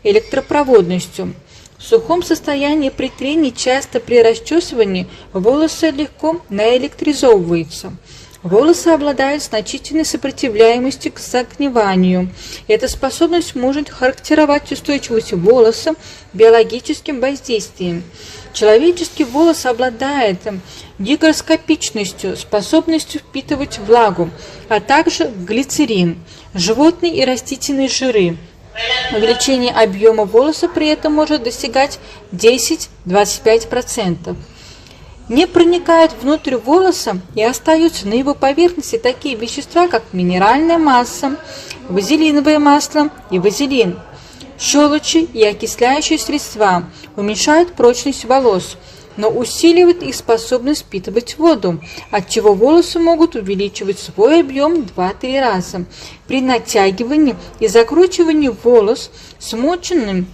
электропроводностью. В сухом состоянии при трении, часто при расчесывании, волосы легко наэлектризовываются. Волосы обладают значительной сопротивляемостью к загниванию. Эта способность может характеризовать устойчивость волоса биологическим воздействием. Человеческий волос обладает гигроскопичностью, способностью впитывать влагу, а также глицерин, животные и растительные жиры. Увеличение объема волоса при этом может достигать 10-25%. Не проникают внутрь волоса и остаются на его поверхности такие вещества, как минеральная масса, вазелиновое масло и вазелин. Щелочи и окисляющие средства уменьшают прочность волос, но усиливают их способность впитывать воду, отчего волосы могут увеличивать свой объем 2-3 раза. При натягивании и закручивании волос смоченным